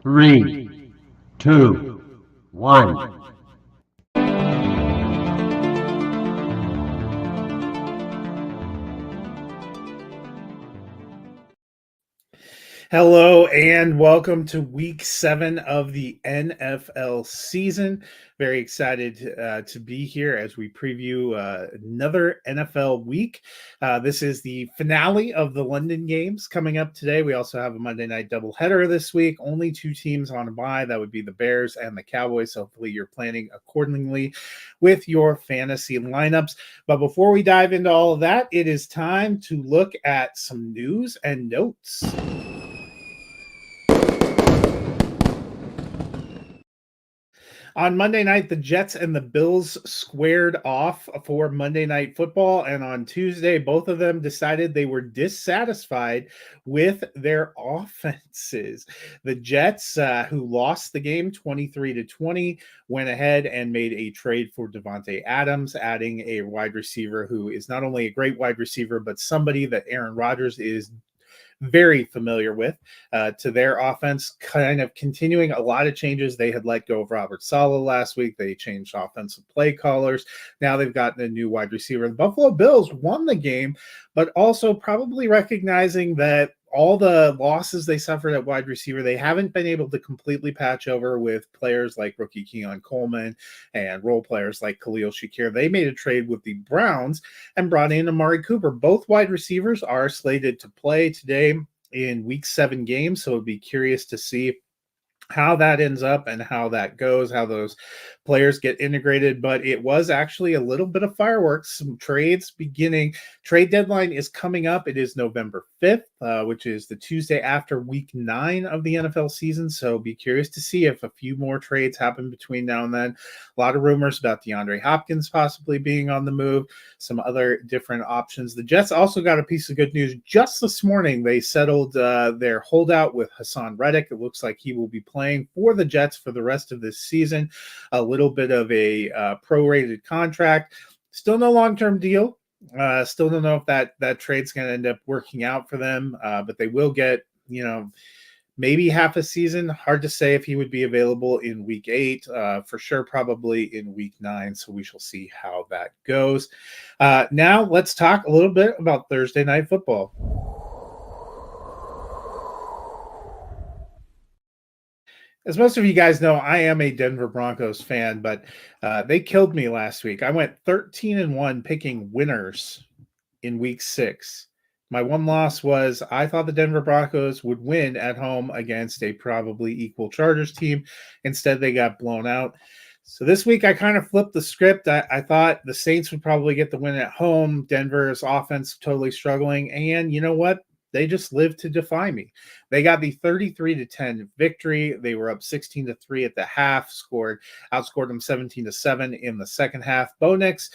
Three, two, one. Hello and welcome to week 7 of the NFL season. Very excited to be here as we preview another NFL week. This is the finale of the London games coming up today. We also have a Monday night doubleheader this week. Only 2 teams on a bye. That would be the Bears and the Cowboys. So hopefully you're planning accordingly with your fantasy lineups. But before we dive into all of that, it is time to look at some news and notes. On Monday night, the Jets and the Bills squared off for Monday Night Football. And on Tuesday, both of them decided they were dissatisfied with their offenses. The Jets, who lost the game 23-20, went ahead and made a trade for Davante Adams, adding a wide receiver who is not only a great wide receiver, but somebody that Aaron Rodgers is very familiar with to their offense, kind of continuing a lot of changes. They had let go of Robert Saleh last week. They changed offensive play callers. Now they've gotten a new wide receiver. The Buffalo Bills won the game, but also probably recognizing that all the losses they suffered at wide receiver, they haven't been able to completely patch over with players like rookie Keon Coleman and role players like Khalil Shakir. They made a trade with the Browns and brought in Amari Cooper. Both wide receivers are slated to play today in week 7 games, so it'd be curious to see how that ends up and how that goes, how those players get integrated. But it was actually a little bit of fireworks, some trades beginning. Trade deadline is coming up. It is November 5th, which is the Tuesday after week 9 of the NFL season. So be curious to see if a few more trades happen between now and then. A lot of rumors about DeAndre Hopkins possibly being on the move, some other different options. The Jets also got a piece of good news just this morning. They settled their holdout with Hassan Reddick. It looks like he will be playing for the Jets for the rest of this season. A little bit of a prorated contract. Still no long-term deal. Still don't know if that trade's going to end up working out for them, but they will get, maybe half a season. Hard to say if he would be available in week 8. For sure, probably in week 9. So we shall see how that goes. Now let's talk a little bit about Thursday Night Football. As most of you guys know, I am a Denver Broncos fan, but they killed me last week. I went 13-1 picking winners in week 6. My one loss was I thought the Denver Broncos would win at home against a probably equal Chargers team. Instead, they got blown out. So this week, I kind of flipped the script. I thought the Saints would probably get the win at home. Denver's offense totally struggling. And you know what? They just lived to defy me. They got the 33-10 victory. They were up 16-3 at the half, outscored them 17-7 in the second half. Bo Nix,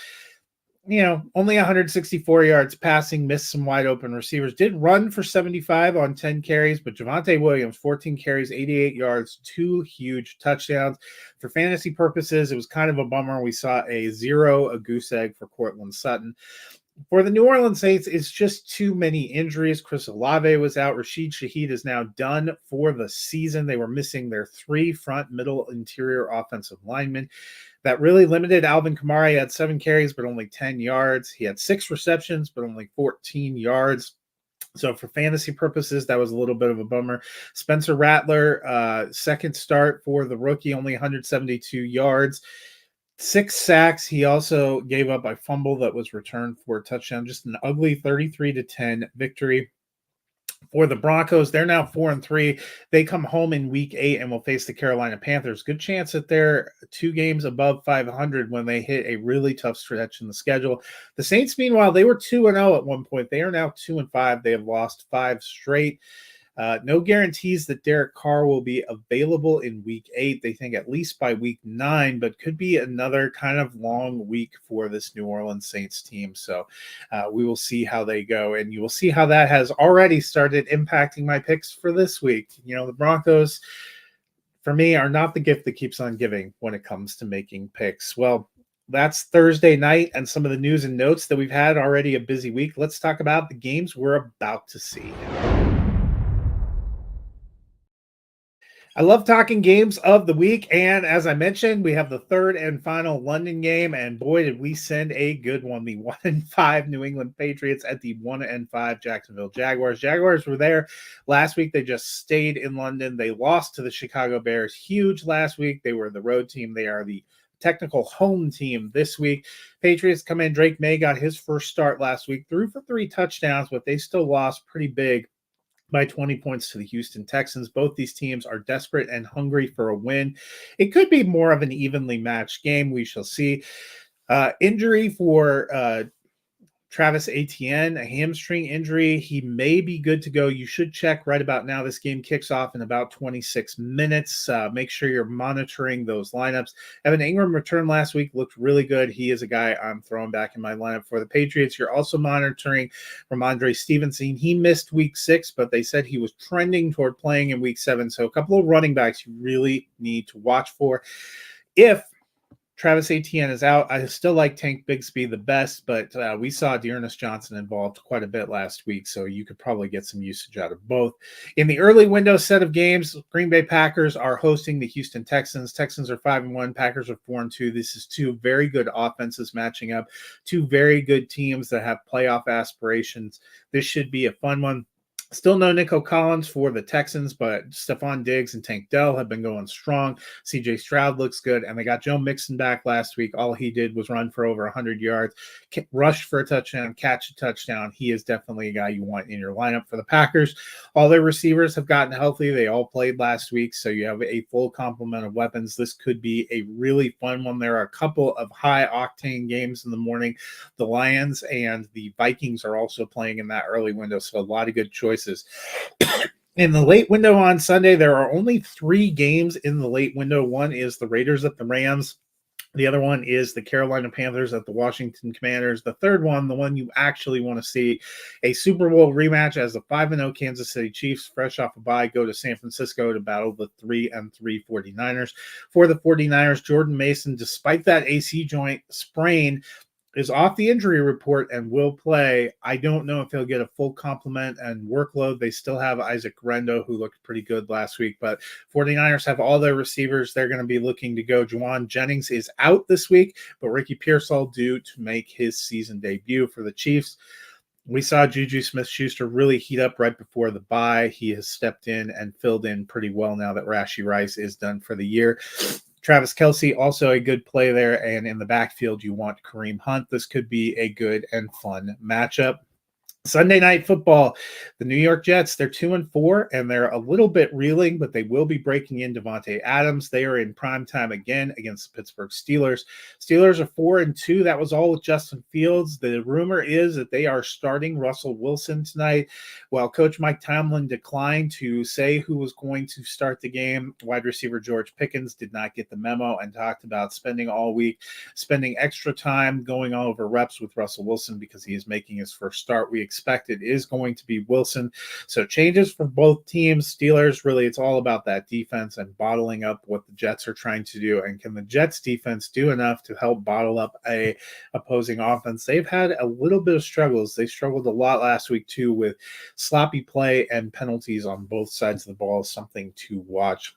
only 164 yards passing, missed some wide open receivers, did run for 75 on 10 carries, but Javonte Williams, 14 carries, 88 yards, 2 huge touchdowns. For fantasy purposes, it was kind of a bummer. We saw a goose egg for Courtland Sutton. For the New Orleans Saints, it's just too many injuries. Chris Olave was out. Rashid Shaheed is now done for the season. They were missing their 3 front, middle, interior offensive linemen. That really limited Alvin Kamara. He had 7 carries, but only 10 yards. He had 6 receptions, but only 14 yards. So for fantasy purposes, that was a little bit of a bummer. Spencer Rattler, second start for the rookie, only 172 yards. 6 sacks. He also gave up a fumble that was returned for a touchdown. Just an ugly 33-10 victory for the Broncos. They're now 4-3. They come home in week 8 and will face the Carolina Panthers. Good chance that they're 2 games above 500 when they hit a really tough stretch in the schedule. The Saints, meanwhile, they were 2-0 at one point. They are now 2-5. They have lost 5 straight. No guarantees that Derek Carr will be available in week 8. They think at least by week 9, but could be another kind of long week for this New Orleans Saints team. So we will see how they go. And you will see how that has already started impacting my picks for this week. The Broncos, for me, are not the gift that keeps on giving when it comes to making picks. Well, that's Thursday night and some of the news and notes that we've had already a busy week. Let's talk about the games we're about to see. I love talking games of the week. And as I mentioned, we have the third and final London game. And boy, did we send a good one. The 1-5 New England Patriots at the 1-5 Jacksonville Jaguars. Jaguars were there last week. They just stayed in London. They lost to the Chicago Bears huge last week. They were the road team. They are the technical home team this week. Patriots come in. Drake May got his first start last week, threw for 3 touchdowns, but they still lost pretty big by 20 points to the Houston Texans. Both these teams are desperate and hungry for a win. It could be more of an evenly matched game. We shall see. Injury for Travis Etienne, a hamstring injury. He may be good to go. You should check right about now. This game kicks off in about 26 minutes. Make sure you're monitoring those lineups. Evan Ingram returned last week, looked really good. He is a guy I'm throwing back in my lineup for the Patriots. You're also monitoring Ramondre Stevenson. He missed week 6, but they said he was trending toward playing in week 7. So a couple of running backs you really need to watch for. If Travis Etienne is out, I still like Tank Bigsby the best, but we saw Dearness Johnson involved quite a bit last week, so you could probably get some usage out of both. In the early window set of games, Green Bay Packers are hosting the Houston Texans. Texans are 5-1, Packers are 4-2. This is 2 very good offenses matching up, 2 very good teams that have playoff aspirations. This should be a fun one. Still no Nico Collins for the Texans, but Stephon Diggs and Tank Dell have been going strong. CJ Stroud looks good, and they got Joe Mixon back last week. All he did was run for over 100 yards, rushed for a touchdown, catch a touchdown. He is definitely a guy you want in your lineup for the Packers. All their receivers have gotten healthy. They all played last week, so you have a full complement of weapons. This could be a really fun one. There are a couple of high-octane games in the morning. The Lions and the Vikings are also playing in that early window, so a lot of good choices. In the late window on Sunday, there are only 3 games in the late window. One is the Raiders at the Rams. The other one is the Carolina Panthers at the Washington Commanders. The third one, the one you actually want to see, a Super Bowl rematch as the 5-0 Kansas City Chiefs, fresh off a bye, go to San Francisco to battle the 3-3 49ers. For the 49ers, Jordan Mason, despite that AC joint sprain, is off the injury report and will play. I don't know if he'll get a full complement and workload. They still have Isaac Rendo, who looked pretty good last week, but 49ers have all their receivers. They're going to be looking to go. Juwan Jennings is out this week, but Ricky Pearsall due to make his season debut for the Chiefs. We saw Juju Smith-Schuster really heat up right before the bye. He has stepped in and filled in pretty well now that Rashee Rice is done for the year. Travis Kelce, also a good play there. And in the backfield, you want Kareem Hunt. This could be a good and fun matchup. Sunday Night Football, the New York Jets, they're 2-4, and they're a little bit reeling, but they will be breaking in Devontae Adams. They are in prime time again against the Pittsburgh Steelers. Steelers are 4-2. That was all with Justin Fields. The rumor is that they are starting Russell Wilson tonight. While Coach Mike Tomlin declined to say who was going to start the game, wide receiver George Pickens did not get the memo and talked about spending all week, spending extra time going over reps with Russell Wilson because he is making his first start. We expect it is going to be Wilson. So changes for both teams. Steelers, really, it's all about that defense and bottling up what the Jets are trying to do. And can the Jets defense do enough to help bottle up a opposing offense? They've had a little bit of struggles. They struggled a lot last week too with sloppy play and penalties on both sides of the ball. Something to watch.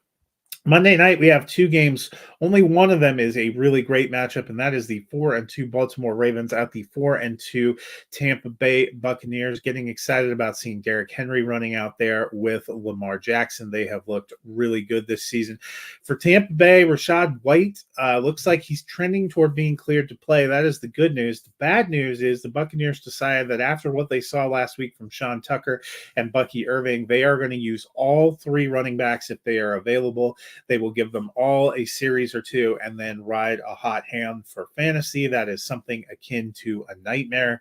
Monday night, we have 2 games. Only one of them is a really great matchup, and that is the 4-2 Baltimore Ravens at the 4-2 Tampa Bay Buccaneers. Getting excited about seeing Derrick Henry running out there with Lamar Jackson. They have looked really good this season. For Tampa Bay, Rachaad White looks like he's trending toward being cleared to play. That is the good news. The bad news is the Buccaneers decided that after what they saw last week from Sean Tucker and Bucky Irving, they are going to use all 3 running backs if they are available. They will give them all a series or 2 and then ride a hot hand for fantasy. That is something akin to a nightmare.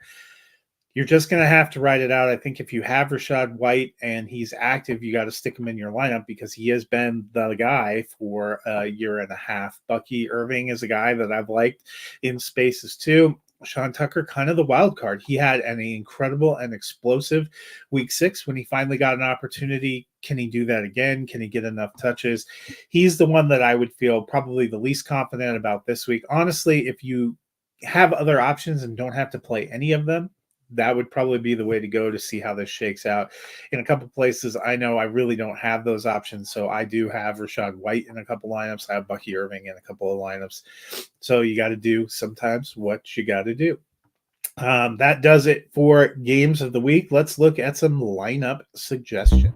You're just going to have to ride it out. I think if you have Rachaad White and he's active, you got to stick him in your lineup because he has been the guy for a year and a half. Bucky Irving is a guy that I've liked in spaces too. Sean Tucker, kind of the wild card. He had an incredible and explosive week 6 when he finally got an opportunity. Can he do that again? Can he get enough touches? He's the one that I would feel probably the least confident about this week. Honestly, if you have other options and don't have to play any of them, that would probably be the way to go to see how this shakes out. In a couple places, I know I really don't have those options. So I do have Rashad White in a couple lineups. I have Bucky Irving in a couple of lineups. So you got to do sometimes what you got to do. That does it for games of the week. Let's look at some lineup suggestions.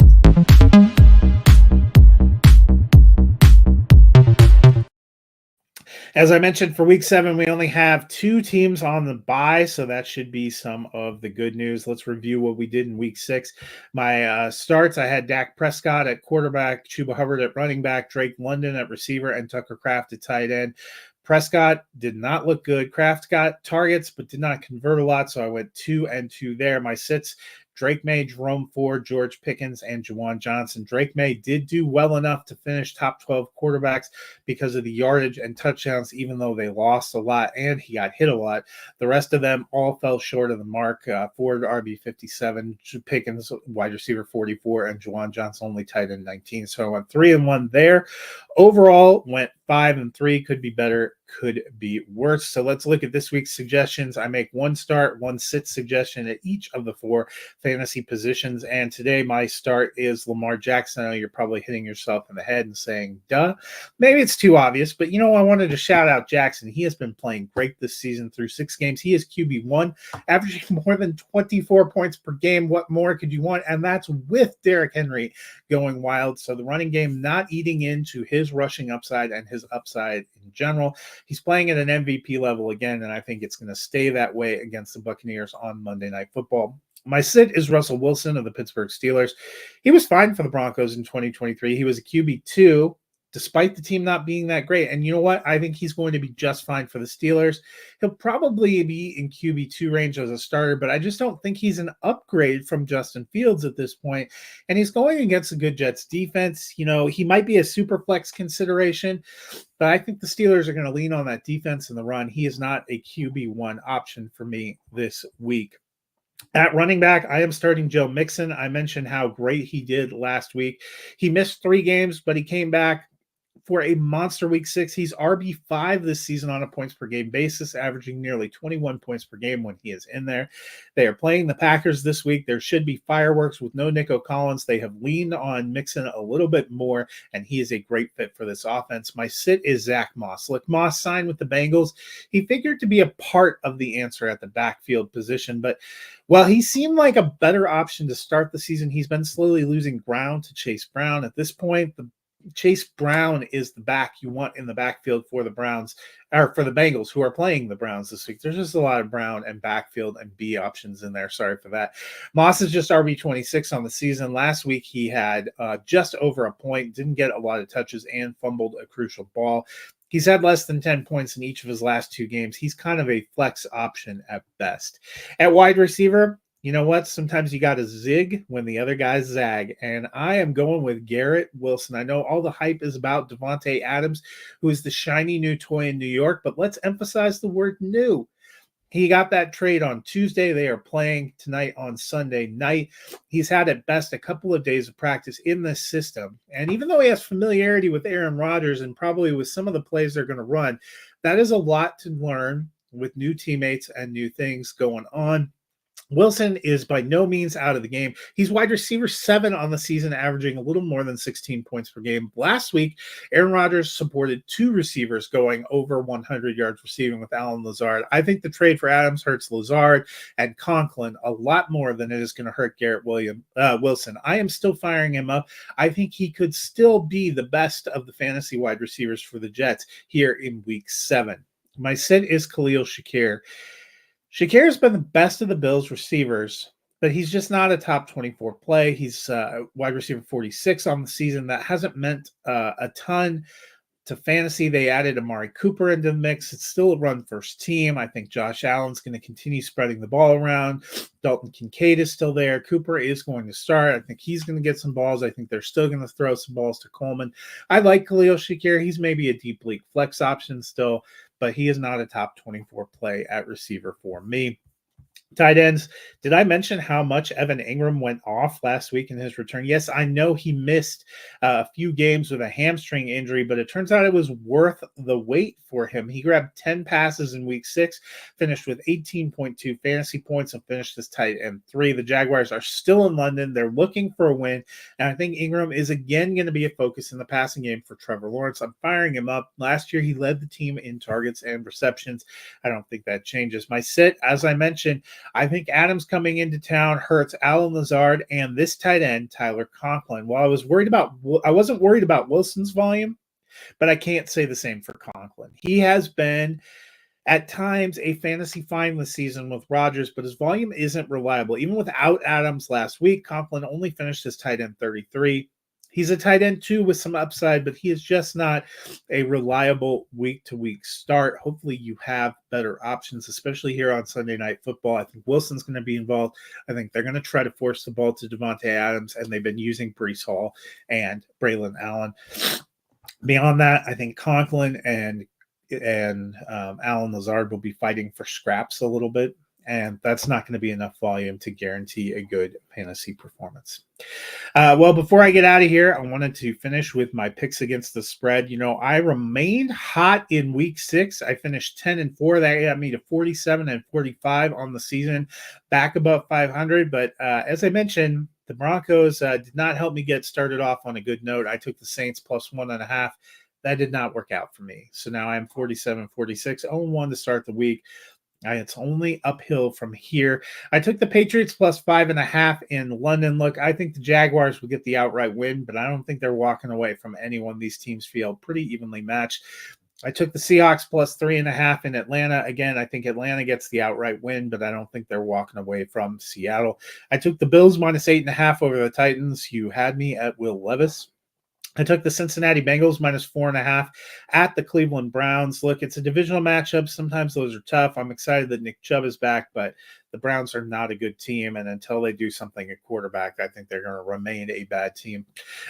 As I mentioned, for week 7, we only have 2 teams on the bye, so that should be some of the good news. Let's review what we did in week 6. My starts, I had Dak Prescott at quarterback, Chuba Hubbard at running back, Drake London at receiver, and Tucker Kraft at tight end. Prescott did not look good. Kraft got targets, but did not convert a lot, so I went 2 and 2 there. My sits, Drake May, Jerome Ford, George Pickens, and Juwan Johnson. Drake May did do well enough to finish top 12 quarterbacks because of the yardage and touchdowns, even though they lost a lot and he got hit a lot. The rest of them all fell short of the mark. Ford, RB 57, Pickens, wide receiver 44, and Juwan Johnson only tight end 19. So I went 3 and 1 there. Overall, went 5 and 3. Could be better, could be worse. So let's look at this week's suggestions. I make 1 start, 1 sit suggestion at each of the 4 fantasy positions. And today my start is Lamar Jackson. I know you're probably hitting yourself in the head and saying, duh. Maybe it's too obvious, but I wanted to shout out Jackson. He has been playing great this season through 6 games. He is QB1, averaging more than 24 points per game. What more could you want? And that's with Derrick Henry going wild. So the running game not eating into his rushing upside and his upside in general. He's playing at an MVP level again, and I think it's going to stay that way against the Buccaneers on Monday Night Football. My sit is Russell Wilson of the Pittsburgh Steelers. He was fine for the Broncos in 2023. He was a QB2, despite the team not being that great. And you know what? I think he's going to be just fine for the Steelers. He'll probably be in QB2 range as a starter, but I just don't think he's an upgrade from Justin Fields at this point. And he's going against a good Jets defense. He might be a super flex consideration, but I think the Steelers are going to lean on that defense in the run. He is not a QB1 option for me this week. At running back, I am starting Joe Mixon. I mentioned how great he did last week. He missed 3 games, but he came back for a monster week 6. He's RB5 this season on a points per game basis, averaging nearly 21 points per game when he is in there. They are playing the Packers this week. There should be fireworks with no Nico Collins. They have leaned on Mixon a little bit more, and he is a great fit for this offense. My sit is Zach Moss. Look, Moss signed with the Bengals. He figured to be a part of the answer at the backfield position, but while he seemed like a better option to start the season, he's been slowly losing ground to Chase Brown. At this point, Chase Brown is the back you want in the backfield for the Browns, or for the Bengals, who are playing the Browns this week. There's just a lot of Brown and backfield and B options in there. Sorry for that. Moss is just RB26 on the season. Last week, he had just over a point, didn't get a lot of touches, and fumbled a crucial ball. He's had less than 10 points in each of his last 2 games. He's kind of a flex option at best. At wide receiver, you know what? Sometimes you got to zig when the other guys zag. And I am going with Garrett Wilson. I know all the hype is about Devontae Adams, who is the shiny new toy in New York, but let's emphasize the word new. He got that trade on Tuesday. They are playing tonight on Sunday night. He's had at best a couple of days of practice in this system. And even though he has familiarity with Aaron Rodgers and probably with some of the plays they're going to run, that is a lot to learn with new teammates and new things going on. Wilson is by no means out of the game. He's wide receiver 7 on the season, averaging a little more than 16 points per game. Last week, Aaron Rodgers supported 2 receivers going over 100 yards receiving with Allen Lazard. I think the trade for Adams hurts Lazard and Conklin a lot more than it is going to hurt Garrett Wilson. I am still firing him up. I think he could still be the best of the fantasy wide receivers for the Jets here in week 7. My sit is Khalil Shakir. Shakir has been the best of the Bills receivers, but he's just not a top 24 play. He's wide receiver 46 on the season. That hasn't meant a ton to fantasy. They added Amari Cooper into the mix. It's still a run first team. I think Josh Allen's going to continue spreading the ball around. Dalton Kincaid is still there. Cooper is going to start. I think he's going to get some balls. I think they're still going to throw some balls to Coleman. I like Khalil Shakir. He's maybe a deep league flex option still, but he is not a top 24 play at receiver for me. Tight ends. Did I mention how much Evan Ingram went off last week in his return? Yes, I know he missed a few games with a hamstring injury, but it turns out it was worth the wait for him. He grabbed 10 passes in week 6, finished with 18.2 fantasy points, and finished as tight end 3. The Jaguars are still in London. They're looking for a win, and I think Ingram is again going to be a focus in the passing game for Trevor Lawrence. I'm firing him up. Last year, he led the team in targets and receptions. I don't think that changes. My sit, as I mentioned, I think Adams coming into town hurts Allen Lazard and this tight end, Tyler Conklin. While I wasn't worried about Wilson's volume, but I can't say the same for Conklin. He has been at times a fantasy find this season with Rodgers, but his volume isn't reliable. Even without Adams last week, Conklin only finished as tight end 33. He's a tight end too with some upside, but he is just not a reliable week-to-week start. Hopefully you have better options, especially here on Sunday Night Football. I think Wilson's going to be involved. I think they're going to try to force the ball to Devontae Adams, and they've been using Breece Hall and Braylon Allen. Beyond that, I think Conklin and Allen Lazard will be fighting for scraps a little bit, and that's not going to be enough volume to guarantee a good fantasy performance. Well, before I get out of here, I wanted to finish with my picks against the spread. I remained hot in week 6. I finished 10-4. That got me to 47-45 on the season, back above 500. But as I mentioned, the Broncos did not help me get started off on a good note. I took the Saints plus 1.5. That did not work out for me. So now I'm 47-46, 0-1 to start the week. It's only uphill from here. I took the Patriots plus 5.5 in London. Look, I think the Jaguars will get the outright win, but I don't think they're walking away from anyone. These teams feel pretty evenly matched. I took the Seahawks plus 3.5 in Atlanta. Again, I think Atlanta gets the outright win, but I don't think they're walking away from Seattle. I took the Bills minus 8.5 over the Titans. You had me at Will Levis. I took the Cincinnati Bengals minus 4.5 at the Cleveland Browns. Look, it's a divisional matchup. Sometimes those are tough. I'm excited that Nick Chubb is back, but the Browns are not a good team. And until they do something at quarterback, I think they're going to remain a bad team.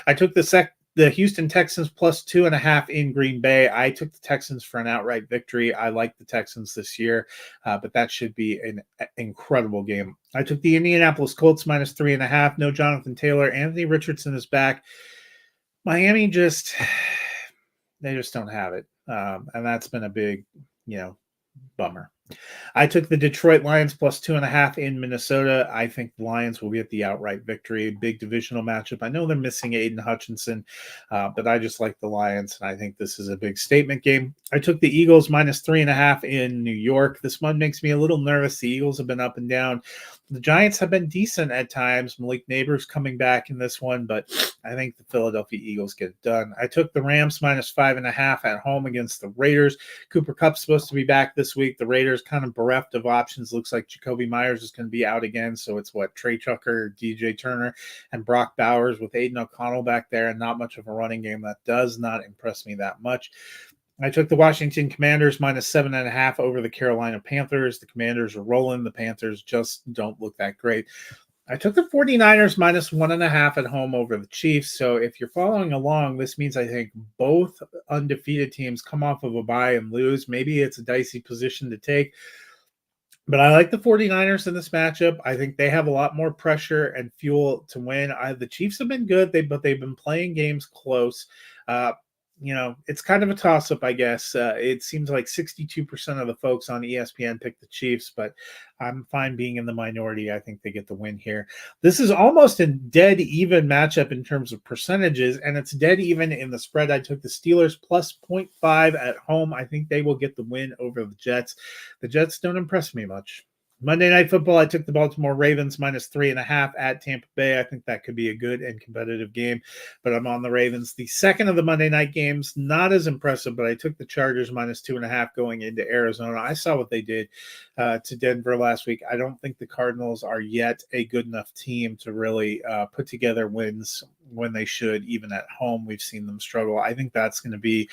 I took the Houston Texans plus 2.5 in Green Bay. I took the Texans for an outright victory. I like the Texans this year, but that should be an incredible game. I took the Indianapolis Colts minus 3.5. No Jonathan Taylor. Anthony Richardson is back. Miami they just don't have it. And that's been a big, bummer. I took the Detroit Lions plus 2.5 in Minnesota. I think the Lions will get the outright victory. Big divisional matchup. I know they're missing Aiden Hutchinson, but I just like the Lions, and I think this is a big statement game. I took the Eagles minus 3.5 in New York. This one makes me a little nervous. The Eagles have been up and down. The Giants have been decent at times. Malik Neighbors coming back in this one, but I think the Philadelphia Eagles get it done. I took the Rams minus 5.5 at home against the Raiders. Cooper Kupp's supposed to be back this week. The Raiders kind of bereft of options. Looks like Jacoby Myers is going to be out again. So it's Trey Tucker, DJ Turner, and Brock Bowers with Aiden O'Connell back there, and not much of a running game. That does not impress me that much. I took the Washington Commanders minus 7.5 over the Carolina Panthers. The Commanders are rolling. The Panthers just don't look that great. I took the 49ers minus 1.5 at home over the Chiefs. So if you're following along, this means I think both undefeated teams come off of a bye and lose. Maybe it's a dicey position to take. But I like the 49ers in this matchup. I think they have a lot more pressure and fuel to win. The Chiefs have been good, but they've been playing games close. It's kind of a toss-up, I guess. It seems like 62% of the folks on ESPN pick the Chiefs, but I'm fine being in the minority. I think they get the win here. This is almost a dead even matchup in terms of percentages, and it's dead even in the spread. I took the Steelers plus 0.5 at home. I think they will get the win over the Jets. The Jets don't impress me much. Monday Night Football, I took the Baltimore Ravens minus 3.5 at Tampa Bay. I think that could be a good and competitive game, but I'm on the Ravens. The second of the Monday night games, not as impressive, but I took the Chargers minus 2.5 going into Arizona. I saw what they did to Denver last week. I don't think the Cardinals are yet a good enough team to really put together wins when they should, even at home. We've seen them struggle. I think that's going to be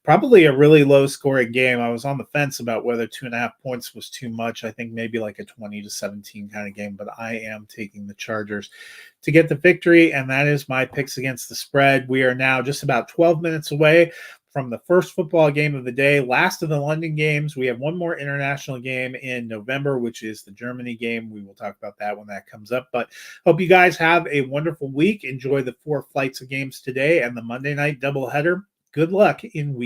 probably a really low scoring game. I was on the fence about whether 2.5 points was too much. I think maybe like a 20-17 kind of game, but I am taking the Chargers to get the victory, and that is my picks against the spread. We are now just about 12 minutes away from the first football game of the day, last of the London games. We have one more international game in November, which is the Germany game. We will talk about that when that comes up. But hope you guys have a wonderful week. Enjoy the 4 flights of games today and the Monday night doubleheader. Good luck in week